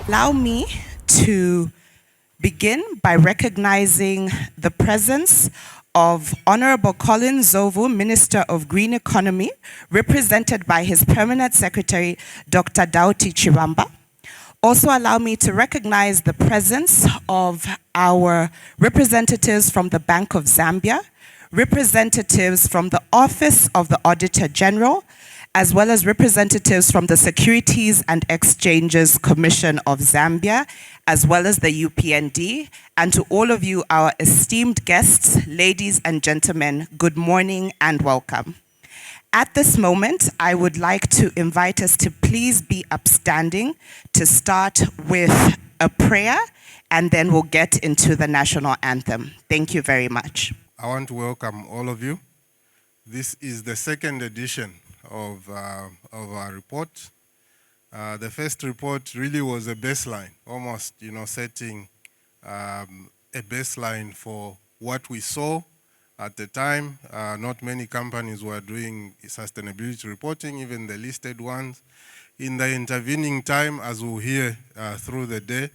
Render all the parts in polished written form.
Allow me to begin by recognizing the presence of Honorable Colin Zovu, Minister of Green Economy, represented by his Permanent Secretary, Dr. Dauti Chiramba. Also allow me to recognize the presence of our representatives from the Bank of Zambia, representatives from the Office of the Auditor General, as well as representatives from the Securities and Exchanges Commission of Zambia, as well as the UPND, and to all of you, our esteemed guests, ladies and gentlemen, good morning and welcome. At this moment, I would like to invite us to please be upstanding to start with a prayer, and then we'll get into the national anthem. Thank you very much. I want to welcome all of you. This is the second edition of our report. The first report really was a baseline, almost, setting a baseline for what we saw at the time. Not many companies were doing sustainability reporting, even the listed ones. In the intervening time, as we'll hear through the day,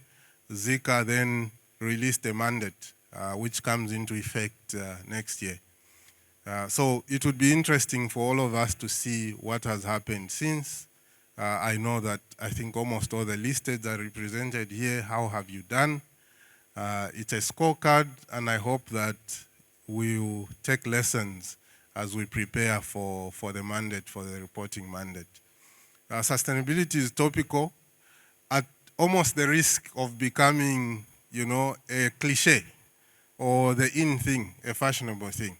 Zika then released a mandate, which comes into effect next year. So it would be interesting for all of us to see what has happened since. I know that I think almost all the listed are represented here. How have you done? It's a scorecard, and I hope that we'll take lessons as we prepare for the mandate, for the reporting mandate. Sustainability is topical at almost the risk of becoming, a cliche or the in thing, a fashionable thing.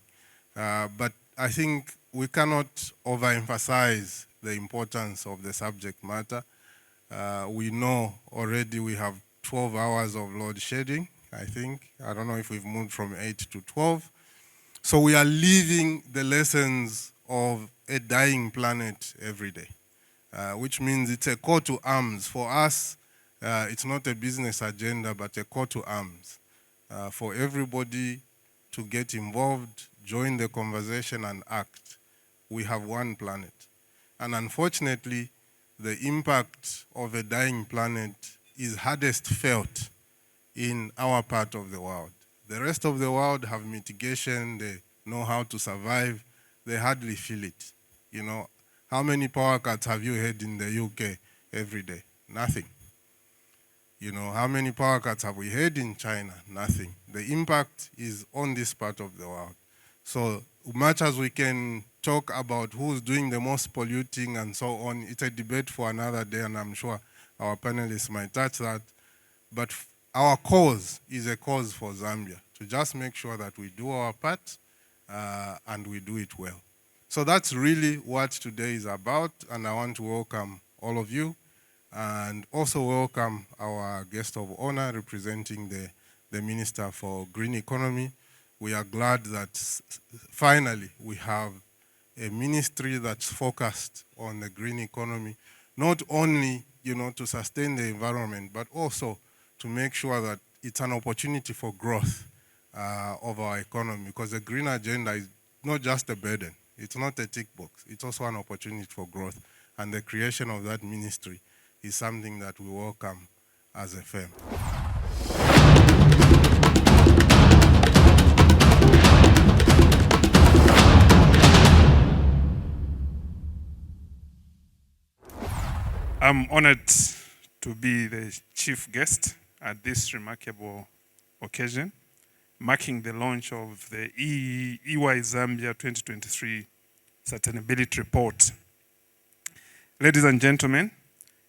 But I think we cannot overemphasize the importance of the subject matter. We know already we have 12 hours of load shedding, I think. I don't know if we've moved from 8 to 12. So we are living the lessons of a dying planet every day, which means it's a call to arms. For us, it's not a business agenda, but a call to arms for everybody to get involved, join the conversation and act. We have one planet. And unfortunately, the impact of a dying planet is hardest felt in our part of the world. The rest of the world have mitigation, they know how to survive, they hardly feel it. How many power cuts have you had in the UK every day? Nothing. How many power cuts have we had in China? Nothing. The impact is on this part of the world. So much as we can talk about who's doing the most polluting and so on, it's a debate for another day, and I'm sure our panelists might touch that. But our cause is a cause for Zambia, to just make sure that we do our part and we do it well. So that's really what today is about, and I want to welcome all of you and also welcome our guest of honor representing the Minister for Green Economy. We are glad that finally we have a ministry that's focused on the green economy, not only, to sustain the environment, but also to make sure that it's an opportunity for growth of our economy, because the green agenda is not just a burden. It's not a tick box. It's also an opportunity for growth. And the creation of that ministry is something that we welcome as a firm. I'm honored to be the chief guest at this remarkable occasion, marking the launch of the EY Zambia 2023 Sustainability Report. Ladies and gentlemen,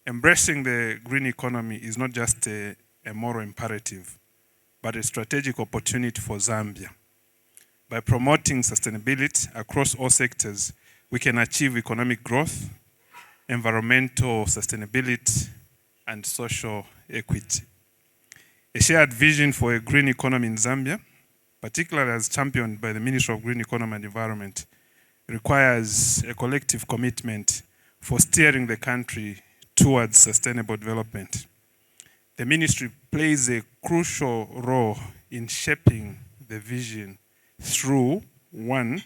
embracing the green economy is not just a moral imperative, but a strategic opportunity for Zambia. By promoting sustainability across all sectors, we can achieve economic growth, environmental sustainability, and social equity. A shared vision for a green economy in Zambia, particularly as championed by the Ministry of Green Economy and Environment, requires a collective commitment for steering the country towards sustainable development. The ministry plays a crucial role in shaping the vision through, one,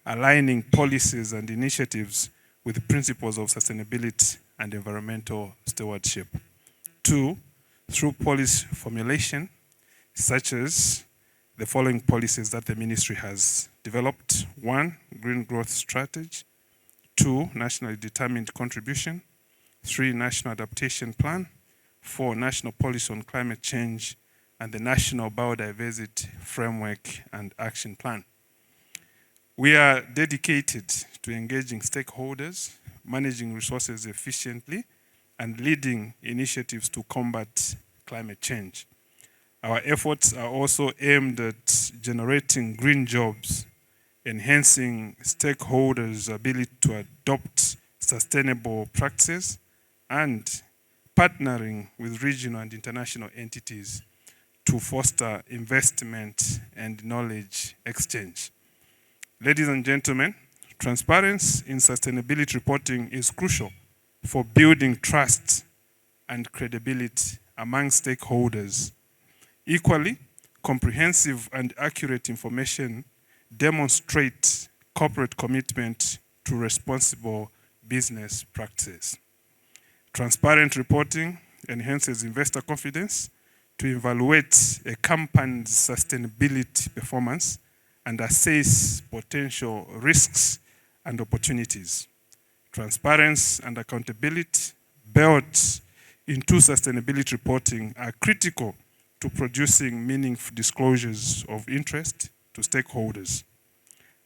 aligning policies and initiatives with the principles of sustainability and environmental stewardship. 2, through policy formulation, such as the following policies that the ministry has developed. 1, green growth strategy. 2, nationally determined contribution. 3, national adaptation plan. 4, national policy on climate change, and the national biodiversity framework and action plan. We are dedicated to engaging stakeholders, managing resources efficiently, and leading initiatives to combat climate change. Our efforts are also aimed at generating green jobs, enhancing stakeholders' ability to adopt sustainable practices, and partnering with regional and international entities to foster investment and knowledge exchange. Ladies and gentlemen, transparency in sustainability reporting is crucial for building trust and credibility among stakeholders. Equally, comprehensive and accurate information demonstrates corporate commitment to responsible business practices. Transparent reporting enhances investor confidence to evaluate a company's sustainability performance and assess potential risks and opportunities. Transparency and accountability built into sustainability reporting are critical to producing meaningful disclosures of interest to stakeholders.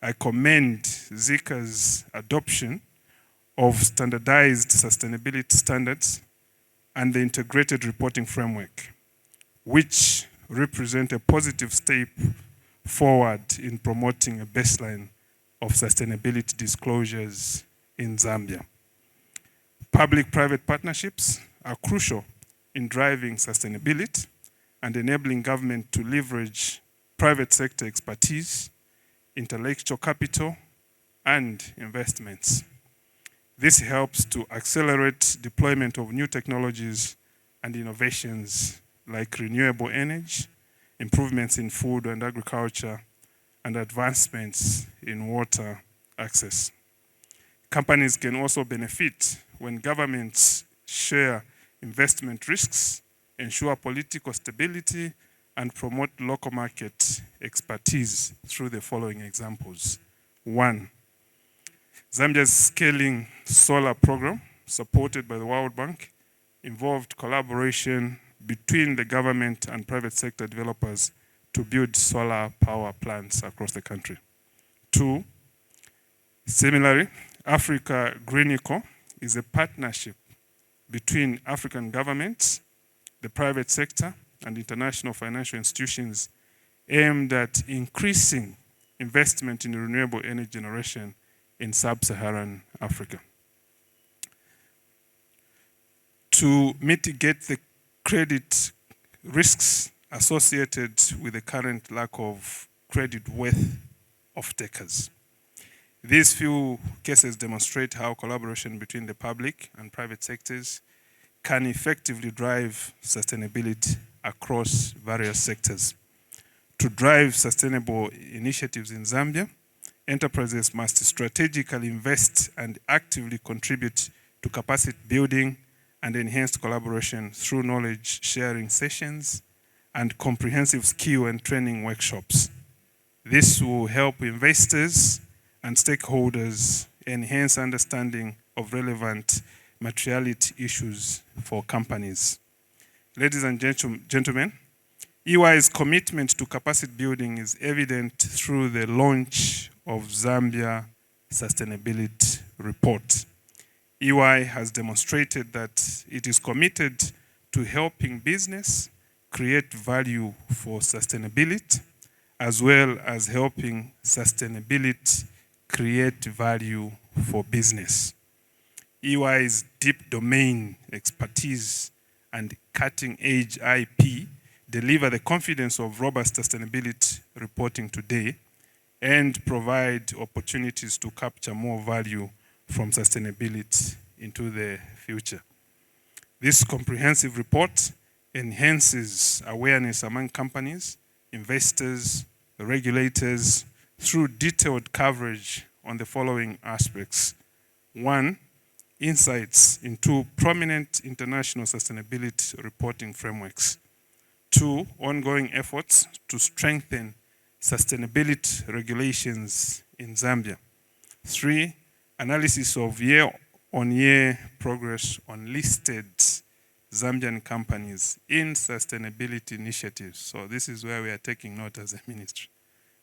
I commend Zika's adoption of standardized sustainability standards and the integrated reporting framework, which represent a positive step forward in promoting a baseline of sustainability disclosures in Zambia. Public-private partnerships are crucial in driving sustainability and enabling government to leverage private sector expertise, intellectual capital, and investments. This helps to accelerate deployment of new technologies and innovations like renewable energy, improvements in food and agriculture, and advancements in water access. Companies can also benefit when governments share investment risks, ensure political stability, and promote local market expertise through the following examples. 1, Zambia's scaling solar program, supported by the World Bank, involved collaboration between the government and private sector developers to build solar power plants across the country. 2, similarly, Africa Green Eco is a partnership between African governments, the private sector, and international financial institutions aimed at increasing investment in renewable energy generation in sub-Saharan Africa. To mitigate the credit risks associated with the current lack of credit worth of takers. These few cases demonstrate how collaboration between the public and private sectors can effectively drive sustainability across various sectors. To drive sustainable initiatives in Zambia, enterprises must strategically invest and actively contribute to capacity building and enhanced collaboration through knowledge sharing sessions and comprehensive skill and training workshops. This will help investors and stakeholders enhance understanding of relevant materiality issues for companies. Ladies and gentlemen, EY's commitment to capacity building is evident through the launch of Zambia Sustainability Report. EY has demonstrated that it is committed to helping business create value for sustainability, as well as helping sustainability create value for business. EY's deep domain expertise and cutting-edge IP deliver the confidence of robust sustainability reporting today and provide opportunities to capture more value from sustainability into the future. This comprehensive report enhances awareness among companies, investors, regulators through detailed coverage on the following aspects. 1, insights into prominent international sustainability reporting frameworks. 2, ongoing efforts to strengthen sustainability regulations in Zambia. 3, analysis of year-on-year progress on listed Zambian companies in sustainability initiatives. So this is where we are taking note as a ministry.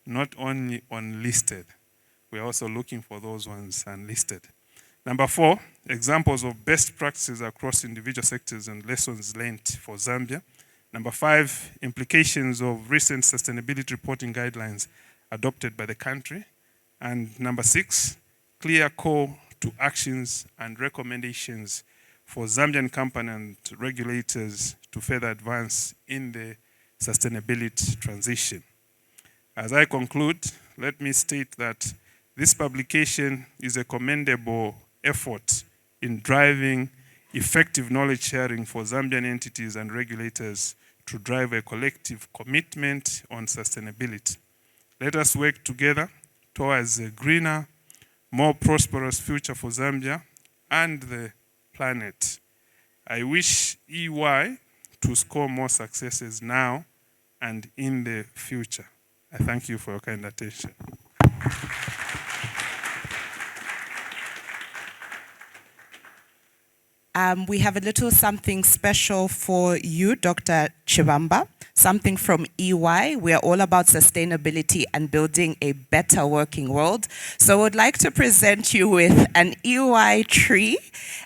Not only on listed, we are also looking for those ones unlisted. Number 4, examples of best practices across individual sectors and lessons learned for Zambia. Number 5, implications of recent sustainability reporting guidelines adopted by the country. And number 6, clear call to actions and recommendations for Zambian companies and regulators to further advance in the sustainability transition. As I conclude, let me state that this publication is a commendable effort in driving effective knowledge sharing for Zambian entities and regulators to drive a collective commitment on sustainability. Let us work together towards a greener, more prosperous future for Zambia and the planet. I wish EY to score more successes now and in the future. I thank you for your kind attention. We have a little something special for you, Dr. Chibamba, something from EY. We are all about sustainability and building a better working world. So I would like to present you with an EY tree.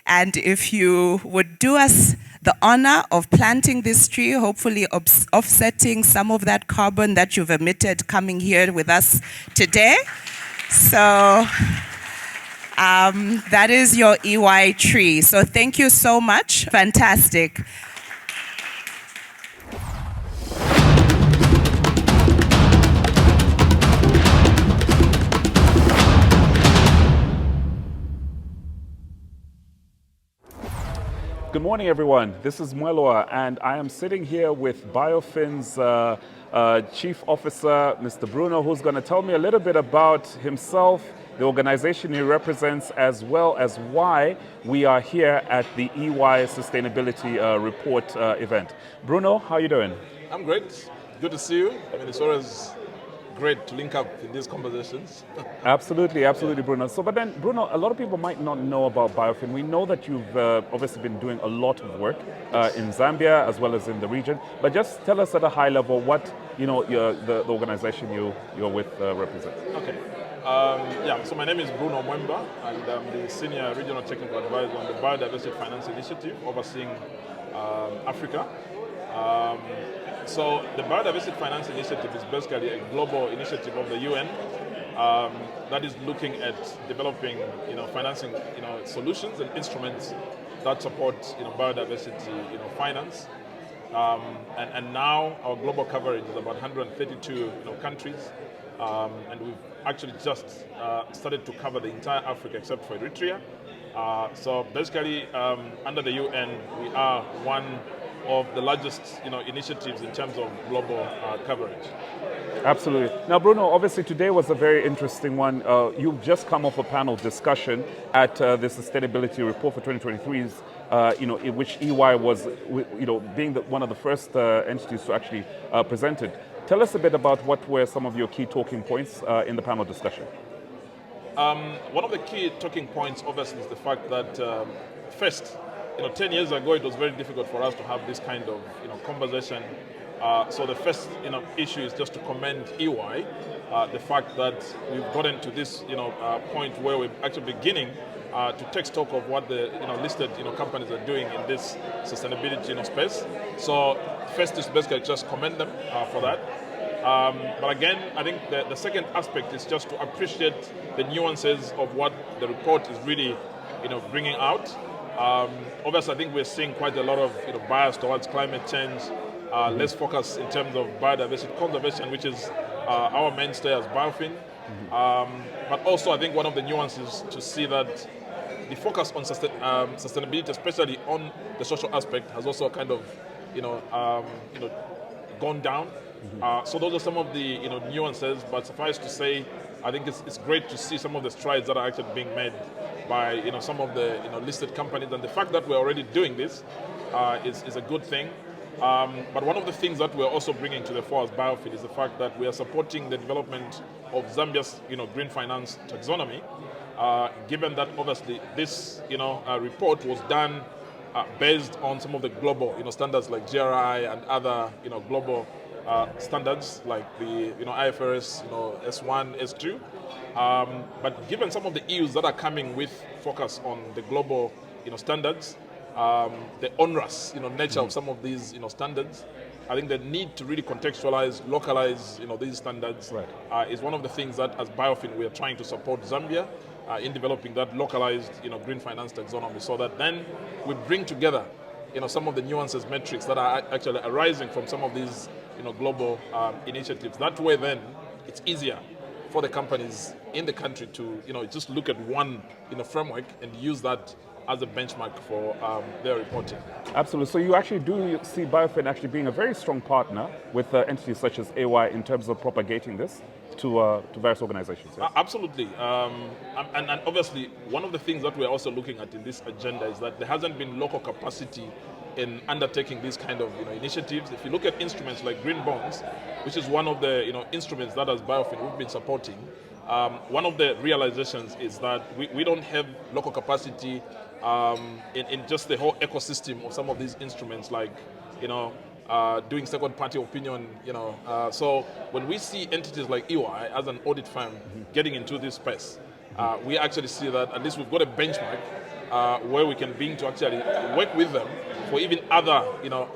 And if you would do us the honor of planting this tree, hopefully offsetting some of that carbon that you've emitted coming here with us today. So that is your EY tree. So thank you so much. Fantastic. Good morning, everyone. This is Mwelwa, and I am sitting here with BIOFIN's Chief Officer, Mr. Bruno, who's going to tell me a little bit about himself, the organization he represents, as well as why we are here at the EY Sustainability Report event. Bruno, how are you doing? I'm great. Good to see you. I mean, it's always great to link up in these conversations. Absolutely, absolutely, Bruno. So, but then, Bruno, a lot of people might not know about BIOFIN. We know that you've obviously been doing a lot of work in Zambia as well as in the region. But just tell us at a high level what the organization you're with represents. Okay. So my name is Bruno Mweemba, and I'm the Senior Regional Technical Advisor on the Biodiversity Finance Initiative, overseeing Africa. So the Biodiversity Finance Initiative is basically a global initiative of the UN that is looking at developing, financing, solutions and instruments that support, biodiversity, finance. And now our global coverage is about 132 countries, and we've actually just started to cover the entire Africa except for Eritrea. So basically, under the UN, we are one of the largest initiatives in terms of global coverage. Absolutely. Now, Bruno, obviously today was a very interesting one. You've just come off a panel discussion at the Sustainability Report for 2023, in which EY was, being one of the first entities to actually present it. Tell us a bit about what were some of your key talking points in the panel discussion. One of the key talking points, obviously, is the fact that first, 10 years ago, it was very difficult for us to have this kind of conversation. So the first issue is just to commend EY, the fact that we've gotten to this point where we're actually beginning to take stock of what the listed companies are doing in this sustainability space. So first is basically just commend them for that. But again, I think the second aspect is just to appreciate the nuances of what the report is really bringing out. Obviously, I think we're seeing quite a lot of bias towards climate change, less focus in terms of biodiversity conservation, which is our mainstay as BIOFIN. But also, I think one of the nuances to see that the focus on sustainability, especially on the social aspect, has also kind of gone down. So those are some of the nuances. But suffice to say, I think it's great to see some of the strides that are actually being made by some of the listed companies, and the fact that we're already doing this is a good thing. But one of the things that we're also bringing to the fore as BIOFIN is the fact that we are supporting the development of Zambia's green finance taxonomy, given that obviously this report was done based on some of the global standards like GRI and other global standards like the IFRS S1, S2. But given some of the issues that are coming with focus on the global standards, the onerous nature of some of these standards, I think the need to really contextualize, localize these standards is one of the things that as BIOFIN we are trying to support Zambia in developing that localized green finance taxonomy, so that then we bring together some of the nuances, metrics that are actually arising from some of these global initiatives. That way then it's easier for the companies in the country to just look at one framework and use that as a benchmark for their reporting. Absolutely. So you actually do see BIOFIN actually being a very strong partner with entities such as AY in terms of propagating this to various organizations. Yes? Absolutely. And obviously, one of the things that we're also looking at in this agenda is that there hasn't been local capacity in undertaking these kind of initiatives. If you look at instruments like green bonds, which is one of the instruments that as BIOFIN we've been supporting, one of the realizations is that we don't have local capacity in just the whole ecosystem of some of these instruments, like doing second-party opinion. So when we see entities like EY as an audit firm getting into this space, we actually see that at least we've got a benchmark where we can bring to actually work with them for even other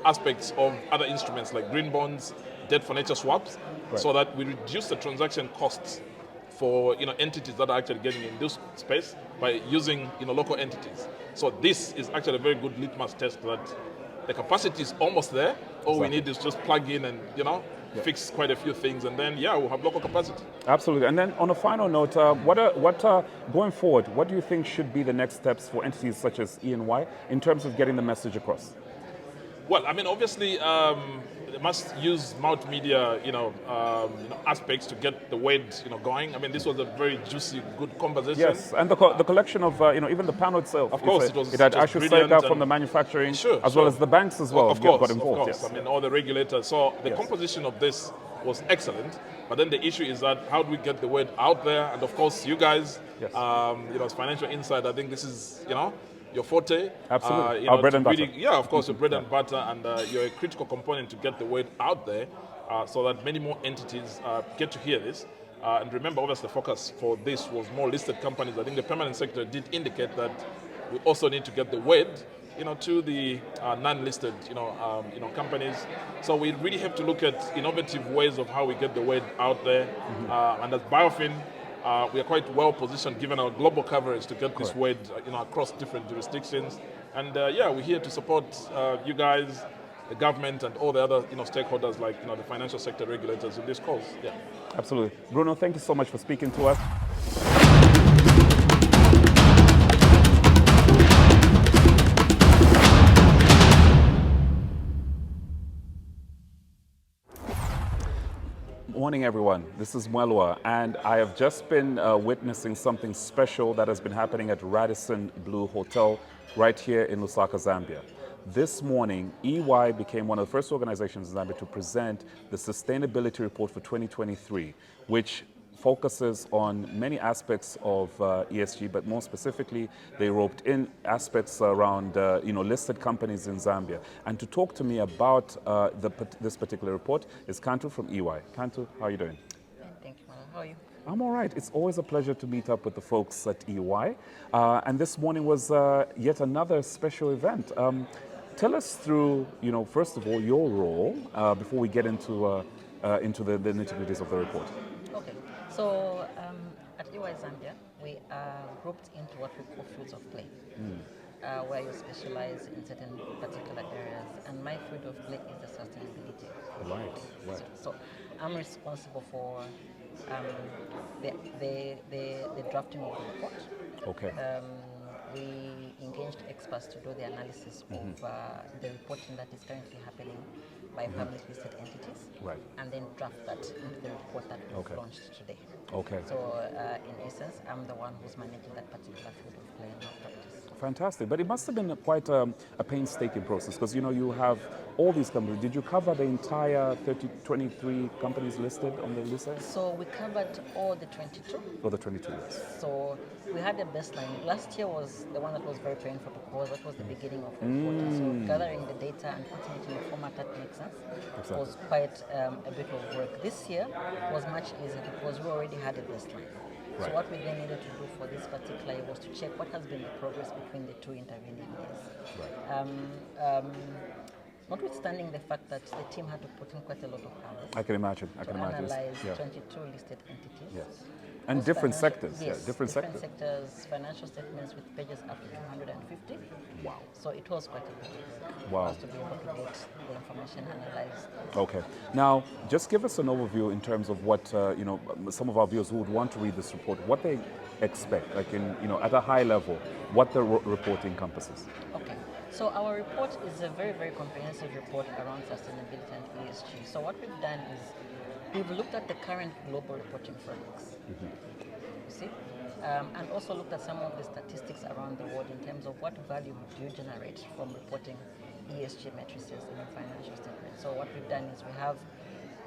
aspects of other instruments like green bonds, debt for nature swaps, so that we reduce the transaction costs for entities that are actually getting in this space by using local entities. So this is actually a very good litmus test that the capacity is almost there. All we need is just plug in and fix quite a few things, and then we'll have local capacity. Absolutely. And then on a final note, going forward, what do you think should be the next steps for entities such as E&Y in terms of getting the message across? Well, I mean, obviously, they must use multimedia, aspects to get the word, going. I mean, this was a very juicy, good conversation. Yes, and the collection of, even the panel itself. Of course, it had Ashu Seka from the manufacturing, as well as the banks as well. Of course. Yes. I mean, all the regulators. So the composition of this was excellent. But then the issue is that how do we get the word out there? And of course, you guys, as Financial Insight, I think this is, your forte. Absolutely. Our bread and butter. Really, of course, your bread and butter, and you're a critical component to get the word out there so that many more entities get to hear this. And remember, obviously, the focus for this was more listed companies. I think the permanent sector did indicate that we also need to get the word to the non-listed companies. So we really have to look at innovative ways of how we get the word out there. And as BIOFIN, we are quite well positioned given our global coverage to get this word across different jurisdictions. And we're here to support you guys, the government, and all the other stakeholders like the financial sector regulators in this cause. Yeah. Absolutely. Bruno, thank you so much for speaking to us. Morning, everyone. This is Mwelwa, and I have just been witnessing something special that has been happening at Radisson Blue Hotel right here in Lusaka, Zambia. This morning, EY became one of the first organizations in Zambia to present the Sustainability Report for 2023, which focuses on many aspects of ESG, but more specifically, they roped in aspects around listed companies in Zambia. And to talk to me about this particular report is Kantu from EY. Kantu, how are you doing? Thank you. How are you? I'm all right. It's always a pleasure to meet up with the folks at EY. And this morning was yet another special event. Tell us through, first of all, your role before we get into the nitty-gritties of the report. Okay. So at EY Zambia, we are grouped into what we call fields of play, where you specialize in certain particular areas. And my field of play is the sustainability. Right. So I'm responsible for the drafting of the report. Okay. We engaged experts to do the analysis of the reporting that is currently happening by public listed entities, and then draft that into the report that we've launched today. Okay. So in essence, I'm the one who's managing that particular field of play. Fantastic. But it must have been quite a painstaking process because, you know, you have all these companies. Did you cover the entire 23 companies listed on the list? So we covered all the 22. Or the 22, yes. So we had a baseline. Last year was the one that was very painful because that was the beginning of reporting. So gathering the data and putting it in a format that makes sense was quite a bit of work. This year was much easier because we already had a baseline. So what we then needed to do for this particular year was to check what has been the progress between the two intervening years. Notwithstanding the fact that the team had to put in quite a lot of hours. I can imagine. To analyze 22 listed entities. Yes. And different sectors. Yes, different sectors. financial statements with pages up to 250. Wow. So it was quite a bit of work Wow. for us to be able to get the information analyzed. Okay. Now, just give us an overview in terms of what, you know, some of our viewers who would want to read this report, what they expect, like in, you know, at a high level, what the report encompasses. Okay. So our report is a very, very comprehensive report around sustainability and ESG. So what we've done is we've looked at the current global reporting frameworks, you see, and also looked at some of the statistics around the world in terms of what value do you generate from reporting ESG matrices in your financial statement. So what we've done is we have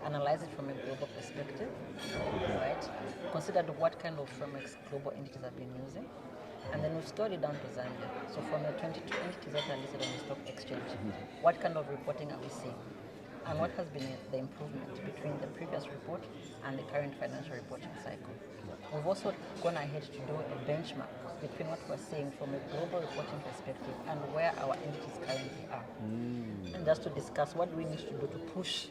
analyzed it from a global perspective, right? Considered what kind of frameworks global entities have been using. And then we've scaled it down to Zambia. So from the 22 entities that are listed on the stock exchange, what kind of reporting are we seeing? And what has been the improvement between the previous report and the current financial reporting cycle? We've also gone ahead to do a benchmark between what we're seeing from a global reporting perspective and where our entities currently are. And just to discuss what we need to do to push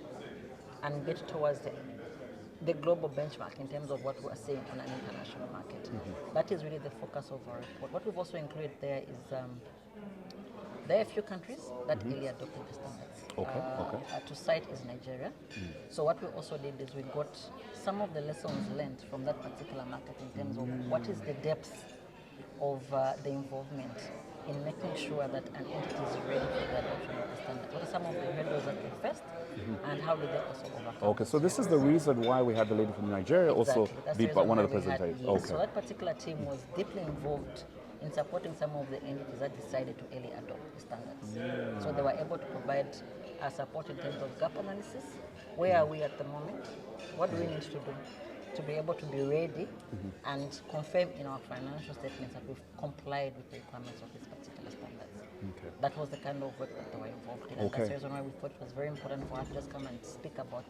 and get towards the global benchmark in terms of what we are seeing on an international market. That is really the focus of our report. What we've also included there is there are a few countries that early adopted the standards. To cite is Nigeria. So what we also did is we got some of the lessons learned from that particular market in terms of what is the depth of the involvement in making sure that an entity is ready for the adoption of the standard. What are some of the hurdles that they faced, and how did they also overcome? Okay, so this is the reason why we had the lady from Nigeria also be one of the presenters. Okay. So that particular team was deeply involved in supporting some of the entities that decided to early adopt the standards. So they were able to provide support in terms of gap analysis. Where are we at the moment? What do we need to do to be able to be ready and confirm in our financial statements that we've complied with the requirements of this particular standards? Okay. That was the kind of work that they were involved in. And that's the reason why we thought it was very important for us to just come and speak about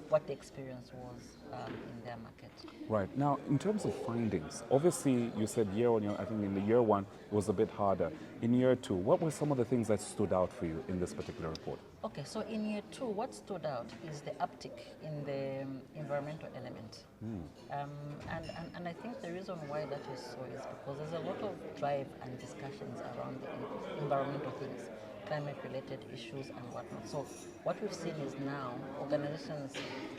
what the experience was in their market. Right. Now, in terms of findings, obviously you said year on year, I think in the year one, it was a bit harder. In year two, what were some of the things that stood out for you in this particular report? Okay, so in year two, what stood out is the uptick in the environmental element. And I think the reason why that is so is because there's a lot of drive and discussions around the environmental things, climate-related issues and whatnot. So what we've seen is now organizations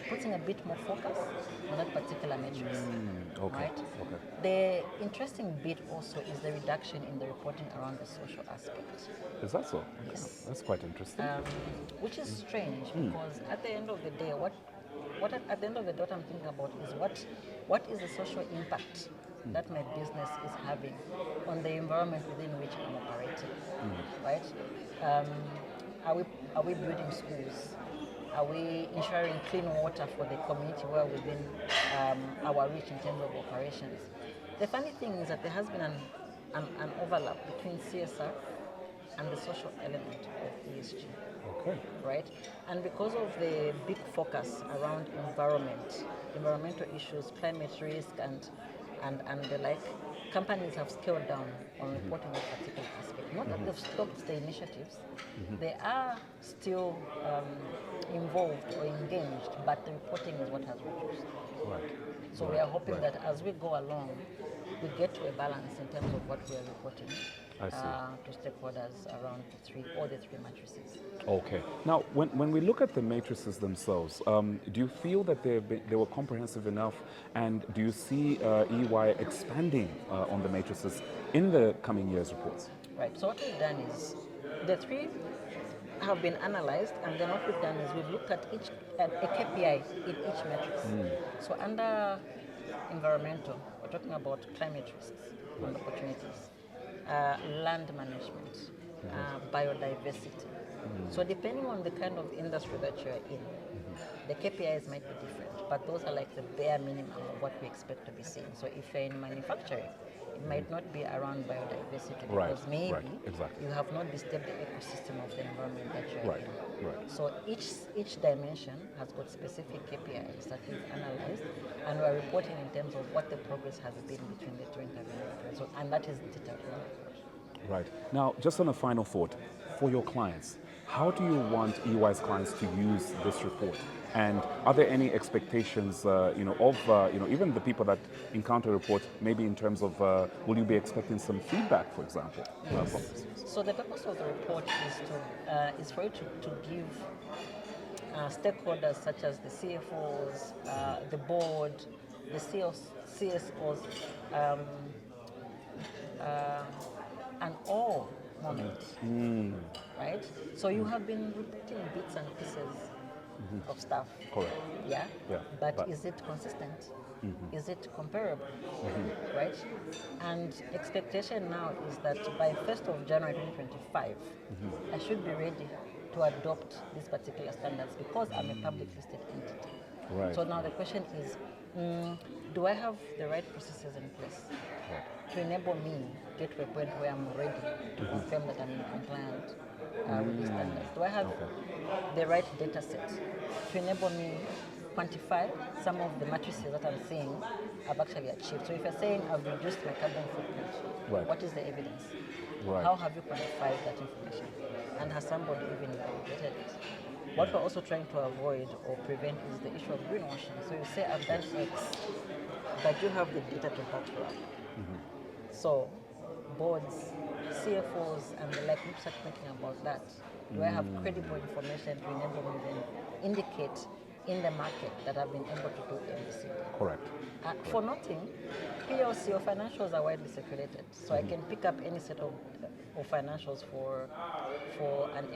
putting a bit more focus on that particular matrix. Right? The interesting bit also is the reduction in the reporting around the social aspect. Is that so? Yes. That's quite interesting. Which is strange because at the end of the day, what at the end of the day, what I'm thinking about is what is the social impact that my business is having on the environment within which I'm operating, right? Are we building schools? Are we ensuring clean water for the community well within our reach in terms of operations? The funny thing is that there has been an overlap between CSR and the social element of ESG. Okay. Right? And because of the big focus around environmental issues, climate risk, and the like, companies have scaled down on reporting that particular aspect. Not that they've stopped the initiatives, they are still involved or engaged, but the reporting is what has reduced. Right. So we are hoping that as we go along, we get to a balance in terms of what we are reporting to stakeholders around all the three matrices. Okay. Now, when we look at the matrices themselves, do you feel that they were comprehensive enough, and do you see EY expanding on the matrices in the coming years' reports? Right. So what we've done is the three have been analyzed, and then what we've done is we've looked at a KPI in each matrix. So under environmental, we're talking about climate risks and opportunities. land management, biodiversity. So depending on the kind of industry that you're in, the KPIs might be different, but those are like the bare minimum of what we expect to be seeing. So if you're in manufacturing, it might not be around biodiversity because maybe exactly. you have not disturbed the ecosystem of the environment that you're in. Right. So each dimension has got specific KPIs that we've analyzed, and we're reporting in terms of what the progress has been between the two interventions. So, and that is detailed. Right. Now, just on a final thought, for your clients, how do you want EY's clients to use this report? And are there any expectations, of even the people that encounter a report, maybe in terms of, will you be expecting some feedback, for example? Yes. So the purpose of the report is for you to give stakeholders such as the CFOs, the board, the CSOs, an all moment, right? So you have been repeating bits and pieces of stuff. Correct. Yeah? Yeah. But is it consistent? Is it comparable? Right? And expectation now is that by 1st of January 2025, I should be ready to adopt these particular standards because I'm a public listed entity. Right. So now the question is, do I have the right processes in place to enable me get to a point where I'm ready to confirm that I'm in compliance with these standards? Do I have the right data set to enable me quantify some of the matrices that I'm saying I've actually achieved? So if you're saying I've reduced my carbon footprint, what is the evidence? Right. How have you quantified that information? And has somebody even validated it? What we're also trying to avoid or prevent is the issue of greenwashing. So you say I've done X, but you have the data to back you up. So boards, CFOs, and the like need to start thinking about that. Do I have credible information to enable me then indicate in the market that I've been able to do ABC? Correct. For nothing, PLC or financials are widely circulated. So I can pick up any set of financials for an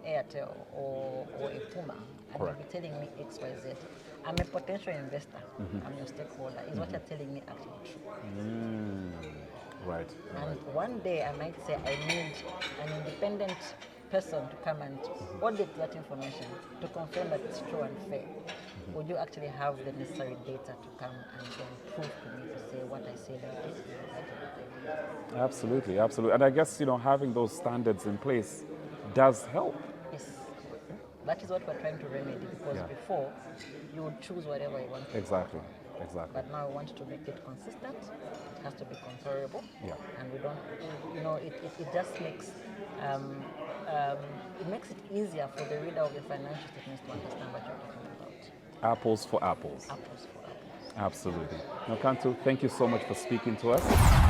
Airtel or a Puma, and you'll be telling me X, Y, Z. I'm a potential investor. I'm your stakeholder. Is what you're telling me actually true? Right. And one day I might say I need an independent person to come and audit that information to confirm that it's true and fair. Would you actually have the necessary data to come and then prove to me to say what I said I did? Absolutely. And I guess, having those standards in place does help. Yes. That is what we're trying to remedy because before you would choose whatever you want. Exactly. But now we want to make it consistent. It has to be comparable. Yeah. And we don't, it just makes it makes it easier for the reader of the financial statements to understand what you're talking about. Apples for apples. Apples for apples. Absolutely. Now, Kantu, thank you so much for speaking to us.